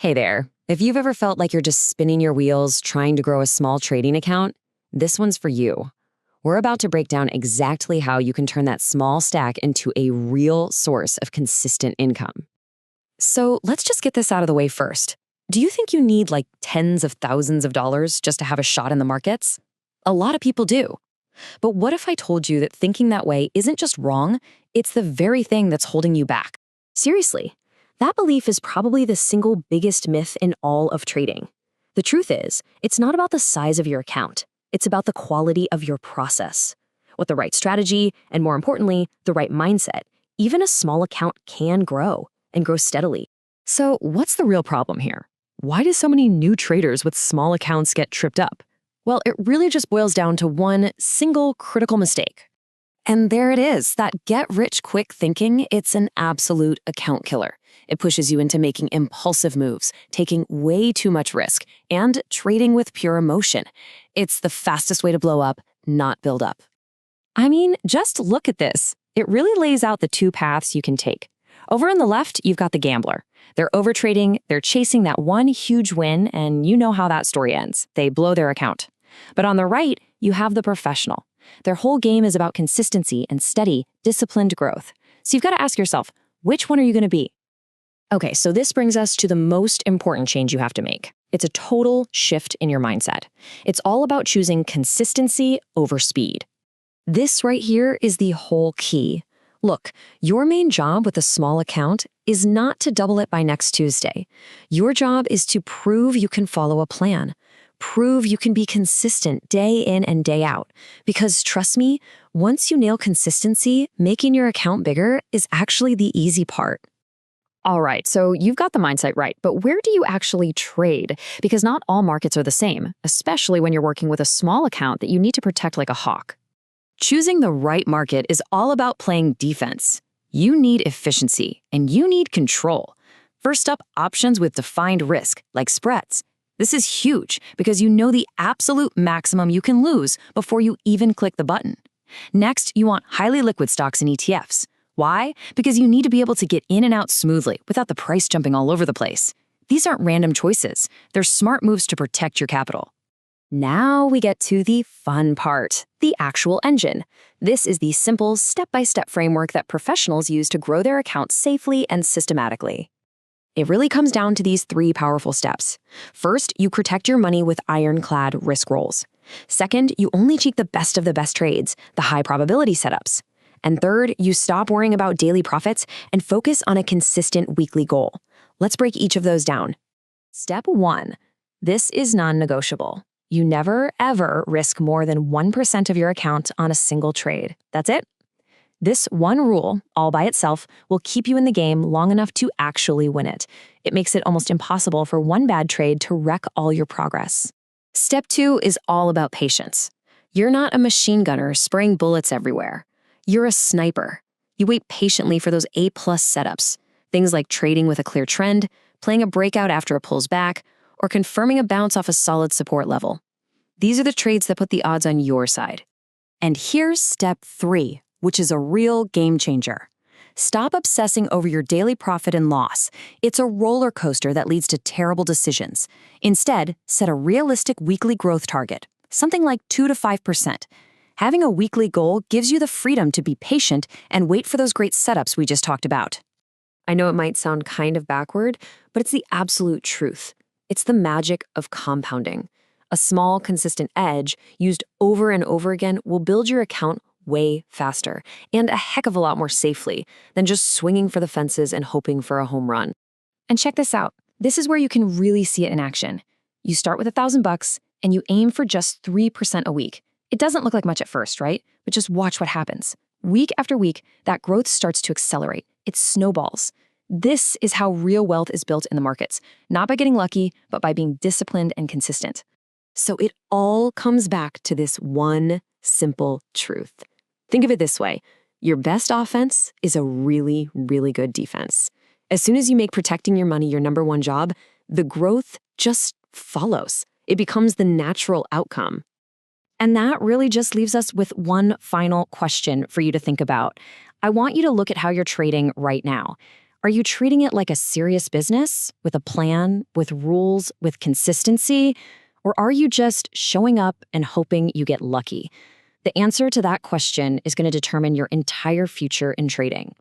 Hey there. If you've ever felt like you're just spinning your wheels trying to grow a small trading account, this one's for you. We're about to break down exactly how you can turn that small stack into a real source of consistent income. So let's just get this out of the way first. Do you think you need like tens of thousands of dollars just to have a shot in the markets? A lot of people do. But what if I told you that thinking that way isn't just wrong, it's the very thing that's holding you back? Seriously. That belief is probably the single biggest myth in all of trading. The truth is, it's not about the size of your account. It's about the quality of your process. With the right strategy, and more importantly, the right mindset, even a small account can grow and grow steadily. So what's the real problem here? Why do so many new traders with small accounts get tripped up? Well, it really just boils down to one single critical mistake. And there it is, that get-rich-quick thinking. It's an absolute account killer. It pushes you into making impulsive moves, taking way too much risk, and trading with pure emotion. It's the fastest way to blow up, not build up. I mean, just look at this. It really lays out the two paths you can take. Over on the left, you've got the gambler. They're overtrading, they're chasing that one huge win, and you know how that story ends. They blow their account. But on the right, you have the professional. Their whole game is about consistency and steady, disciplined growth. So you've got to ask yourself, which one are you going to be? Okay, so this brings us to the most important change you have to make. It's a total shift in your mindset. It's all about choosing consistency over speed. This right here is the whole key. Look, your main job with a small account is not to double it by next Tuesday. Your job is to prove you can follow a plan. Prove you can be consistent day in and day out. Because trust me, once you nail consistency, making your account bigger is actually the easy part. All right, so you've got the mindset right, but where do you actually trade? Because not all markets are the same, especially when you're working with a small account that you need to protect like a hawk. Choosing the right market is all about playing defense. You need efficiency, and you need control. First up, options with defined risk, like spreads. This is huge because you know the absolute maximum you can lose before you even click the button. Next, you want highly liquid stocks and ETFs. Why? Because you need to be able to get in and out smoothly without the price jumping all over the place. These aren't random choices. They're smart moves to protect your capital. Now we get to the fun part, the actual engine. This is the simple, step-by-step framework that professionals use to grow their accounts safely and systematically. It really comes down to these three powerful steps. First, you protect your money with ironclad risk rolls. Second, you only cheat the best of the best trades, the high probability setups. And third, you stop worrying about daily profits and focus on a consistent weekly goal. Let's break each of those down. Step 1. This is non-negotiable. You never, ever risk more than 1% of your account on a single trade. That's it. This one rule, all by itself, will keep you in the game long enough to actually win it. It makes it almost impossible for one bad trade to wreck all your progress. Step 2 is all about patience. You're not a machine gunner spraying bullets everywhere. You're a sniper. You wait patiently for those A-plus setups. Things like trading with a clear trend, playing a breakout after it pulls back, or confirming a bounce off a solid support level. These are the trades that put the odds on your side. And here's step 3, which is a real game changer. Stop obsessing over your daily profit and loss. It's a roller coaster that leads to terrible decisions. Instead, set a realistic weekly growth target, something like 2 to 5%. Having a weekly goal gives you the freedom to be patient and wait for those great setups we just talked about. I know it might sound kind of backward, but it's the absolute truth. It's the magic of compounding. A small, consistent edge used over and over again will build your account way faster and a heck of a lot more safely than just swinging for the fences and hoping for a home run. And check this out. This is where you can really see it in action. You start with $1,000 and you aim for just 3% a week. It doesn't look like much at first, right? But just watch what happens. Week after week, that growth starts to accelerate. It snowballs. This is how real wealth is built in the markets, not by getting lucky, but by being disciplined and consistent. So it all comes back to this one simple truth. Think of it this way. Your best offense is a really, really good defense. As soon as you make protecting your money your number one job, the growth just follows. It becomes the natural outcome. And that really just leaves us with one final question for you to think about. I want you to look at how you're trading right now. Are you treating it like a serious business, with a plan, with rules, with consistency? Or are you just showing up and hoping you get lucky? The answer to that question is going to determine your entire future in trading.